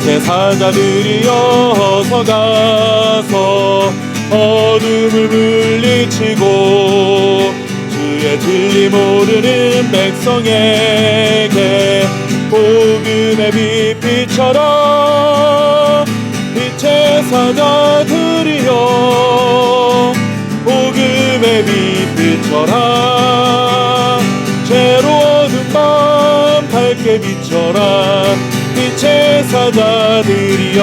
빛의 사자들이여 어서 가서 어둠을 물리치고 주의 진리 모르는 백성에게 복음의 빛 비춰라. 빛의 사자들이여 복음의 빛 비춰라. 죄로운 밤 밝게 비춰라. 빛의 사자들이여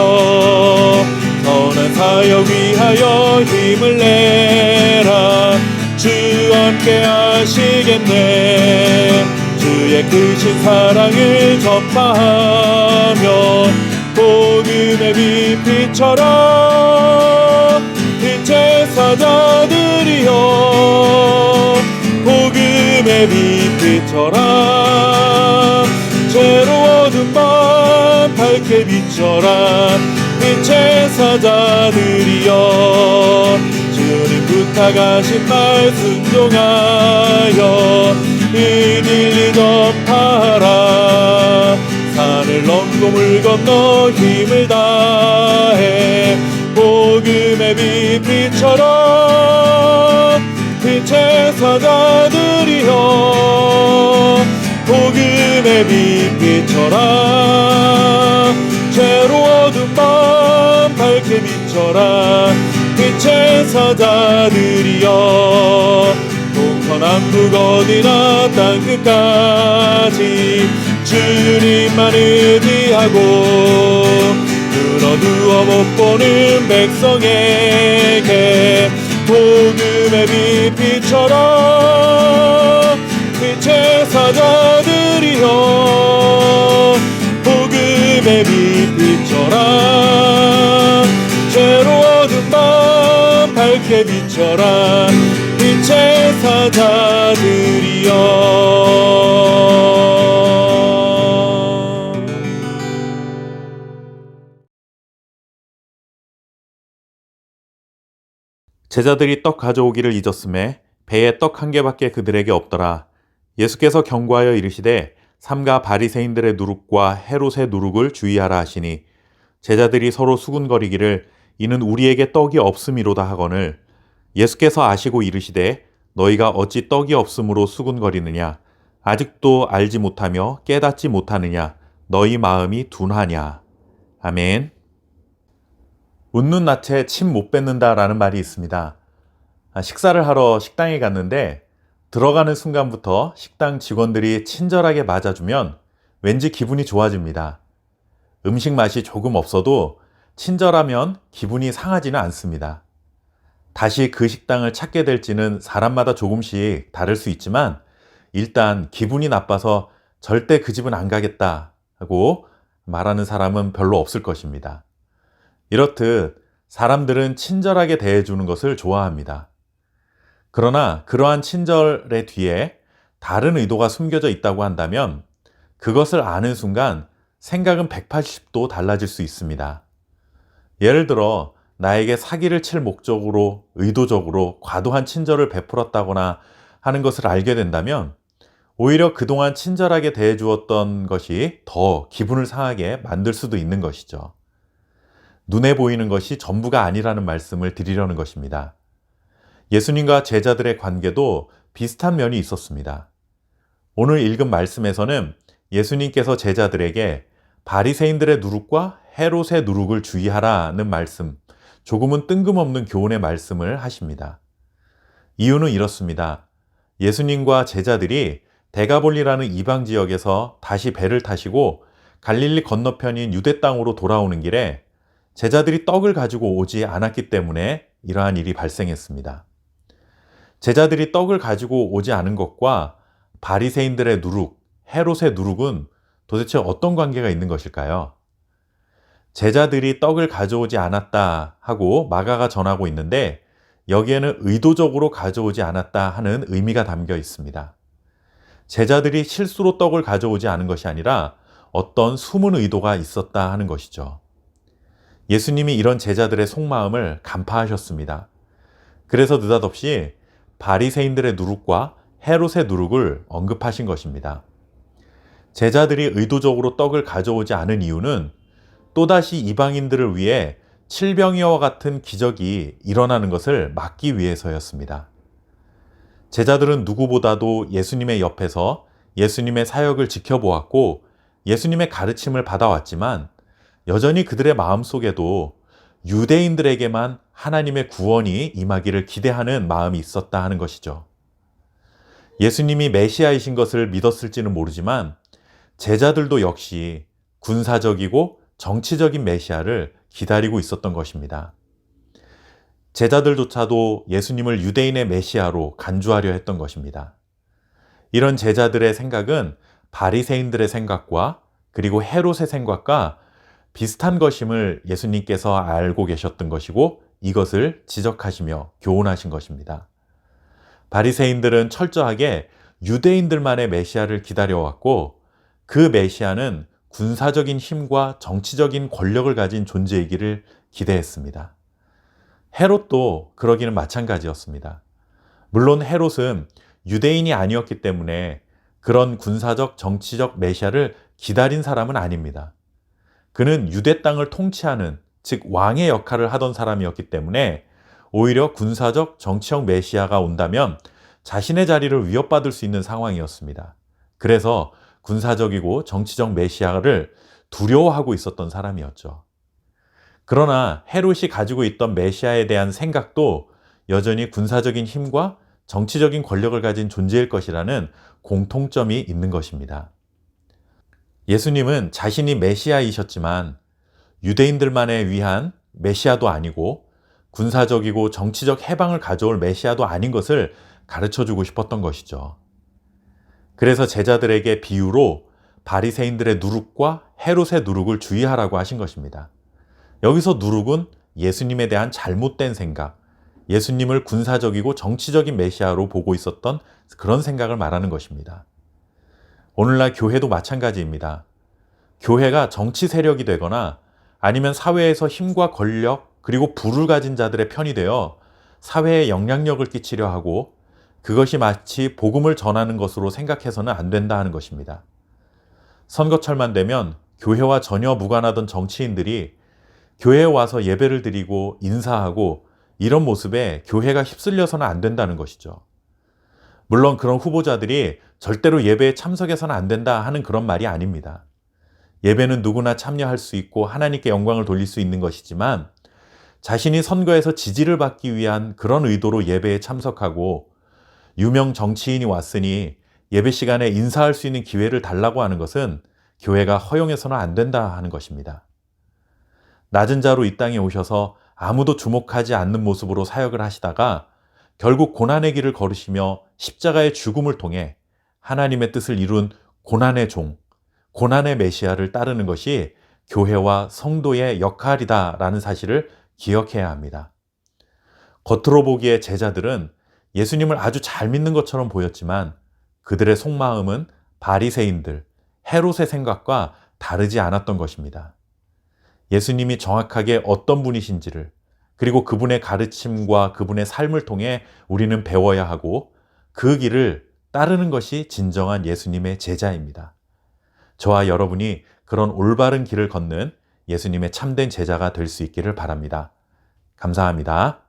선한 사역 위하여 힘을 내라. 주 함께 하시겠네. 주의 크신 사랑을 전파하며 복음의 빛 비춰라. 빛의 사자들이여 복음의 빛 비춰라. 죄로운 밤 밝게 비춰라. 빛의 사자들이여 주님 부탁하신 말 순종하여 이 진리 전파하라. 산을 넘고 물 건너 힘을 다해 복음의 빛 비춰라. 빛의 사자들이여 복음의 빛 비춰라. 죄로운 밤 밝게 비춰라. 빛의 사자들이여 동서남북 어디나 땅끝까지 주님만 의지하고 늘어누워 못 보는 백성에게 복음의 빛 비춰라. 빛의 사자들이여 복음의 빛 비춰라. 죄로운 밤 밝게 비춰라. 빛의 사자들이여. 제자들이 떡 가져오기를 잊었음에 배에 떡 한 개밖에 그들에게 없더라. 예수께서 경고하여 이르시되 삼가 바리새인들의 누룩과 헤롯의 누룩을 주의하라 하시니 제자들이 서로 수군거리기를 이는 우리에게 떡이 없음이로다 하거늘 예수께서 아시고 이르시되 너희가 어찌 떡이 없음으로 수군거리느냐 아직도 알지 못하며 깨닫지 못하느냐 너희 마음이 둔하냐. 아멘. 웃는 낯에 침 못 뱉는다라는 말이 있습니다. 식사를 하러 식당에 갔는데 들어가는 순간부터 식당 직원들이 친절하게 맞아주면 왠지 기분이 좋아집니다. 음식 맛이 조금 없어도 친절하면 기분이 상하지는 않습니다. 다시 그 식당을 찾게 될지는 사람마다 조금씩 다를 수 있지만 일단 기분이 나빠서 절대 그 집은 안 가겠다 하고 말하는 사람은 별로 없을 것입니다. 이렇듯 사람들은 친절하게 대해주는 것을 좋아합니다. 그러나 그러한 친절의 뒤에 다른 의도가 숨겨져 있다고 한다면 그것을 아는 순간 생각은 180도 달라질 수 있습니다. 예를 들어 나에게 사기를 칠 목적으로 의도적으로 과도한 친절을 베풀었다거나 하는 것을 알게 된다면 오히려 그동안 친절하게 대해주었던 것이 더 기분을 상하게 만들 수도 있는 것이죠. 눈에 보이는 것이 전부가 아니라는 말씀을 드리려는 것입니다. 예수님과 제자들의 관계도 비슷한 면이 있었습니다. 오늘 읽은 말씀에서는 예수님께서 제자들에게 바리새인들의 누룩과 헤롯의 누룩을 주의하라는 말씀, 조금은 뜬금없는 교훈의 말씀을 하십니다. 이유는 이렇습니다. 예수님과 제자들이 데가볼리라는 이방 지역에서 다시 배를 타시고 갈릴리 건너편인 유대 땅으로 돌아오는 길에 제자들이 떡을 가지고 오지 않았기 때문에 이러한 일이 발생했습니다. 제자들이 떡을 가지고 오지 않은 것과 바리새인들의 누룩, 헤롯의 누룩은 도대체 어떤 관계가 있는 것일까요? 제자들이 떡을 가져오지 않았다 하고 마가가 전하고 있는데 여기에는 의도적으로 가져오지 않았다 하는 의미가 담겨 있습니다. 제자들이 실수로 떡을 가져오지 않은 것이 아니라 어떤 숨은 의도가 있었다 하는 것이죠. 예수님이 이런 제자들의 속마음을 간파하셨습니다. 그래서 느닷없이 바리새인들의 누룩과 헤롯의 누룩을 언급하신 것입니다. 제자들이 의도적으로 떡을 가져오지 않은 이유는 또다시 이방인들을 위해 칠병이와 같은 기적이 일어나는 것을 막기 위해서였습니다. 제자들은 누구보다도 예수님의 옆에서 예수님의 사역을 지켜보았고 예수님의 가르침을 받아왔지만 여전히 그들의 마음속에도 유대인들에게만 하나님의 구원이 임하기를 기대하는 마음이 있었다 하는 것이죠. 예수님이 메시아이신 것을 믿었을지는 모르지만 제자들도 역시 군사적이고 정치적인 메시아를 기다리고 있었던 것입니다. 제자들조차도 예수님을 유대인의 메시아로 간주하려 했던 것입니다. 이런 제자들의 생각은 바리새인들의 생각과 그리고 헤롯의 생각과 비슷한 것임을 예수님께서 알고 계셨던 것이고 이것을 지적하시며 교훈하신 것입니다. 바리새인들은 철저하게 유대인들만의 메시아를 기다려왔고 그 메시아는 군사적인 힘과 정치적인 권력을 가진 존재이기를 기대했습니다. 헤롯도 그러기는 마찬가지였습니다. 물론 헤롯은 유대인이 아니었기 때문에 그런 군사적 정치적 메시아를 기다린 사람은 아닙니다. 그는 유대 땅을 통치하는 즉 왕의 역할을 하던 사람이었기 때문에 오히려 군사적 정치적 메시아가 온다면 자신의 자리를 위협받을 수 있는 상황이었습니다. 그래서 군사적이고 정치적 메시아를 두려워하고 있었던 사람이었죠. 그러나 헤롯이 가지고 있던 메시아에 대한 생각도 여전히 군사적인 힘과 정치적인 권력을 가진 존재일 것이라는 공통점이 있는 것입니다. 예수님은 자신이 메시아이셨지만 유대인들만에 위한 메시아도 아니고 군사적이고 정치적 해방을 가져올 메시아도 아닌 것을 가르쳐주고 싶었던 것이죠. 그래서 제자들에게 비유로 바리새인들의 누룩과 헤롯의 누룩을 주의하라고 하신 것입니다. 여기서 누룩은 예수님에 대한 잘못된 생각, 예수님을 군사적이고 정치적인 메시아로 보고 있었던 그런 생각을 말하는 것입니다. 오늘날 교회도 마찬가지입니다. 교회가 정치 세력이 되거나 아니면 사회에서 힘과 권력 그리고 부를 가진 자들의 편이 되어 사회에 영향력을 끼치려 하고 그것이 마치 복음을 전하는 것으로 생각해서는 안 된다 하는 것입니다. 선거철만 되면 교회와 전혀 무관하던 정치인들이 교회에 와서 예배를 드리고 인사하고 이런 모습에 교회가 휩쓸려서는 안 된다는 것이죠. 물론 그런 후보자들이 절대로 예배에 참석해서는 안 된다 하는 그런 말이 아닙니다. 예배는 누구나 참여할 수 있고 하나님께 영광을 돌릴 수 있는 것이지만 자신이 선거에서 지지를 받기 위한 그런 의도로 예배에 참석하고 유명 정치인이 왔으니 예배 시간에 인사할 수 있는 기회를 달라고 하는 것은 교회가 허용해서는 안 된다 하는 것입니다. 낮은 자로 이 땅에 오셔서 아무도 주목하지 않는 모습으로 사역을 하시다가 결국 고난의 길을 걸으시며 십자가의 죽음을 통해 하나님의 뜻을 이룬 고난의 종, 고난의 메시아를 따르는 것이 교회와 성도의 역할이다라는 사실을 기억해야 합니다. 겉으로 보기에 제자들은 예수님을 아주 잘 믿는 것처럼 보였지만 그들의 속마음은 바리새인들, 헤롯의 생각과 다르지 않았던 것입니다. 예수님이 정확하게 어떤 분이신지를 그리고 그분의 가르침과 그분의 삶을 통해 우리는 배워야 하고 그 길을 따르는 것이 진정한 예수님의 제자입니다. 저와 여러분이 그런 올바른 길을 걷는 예수님의 참된 제자가 될 수 있기를 바랍니다. 감사합니다.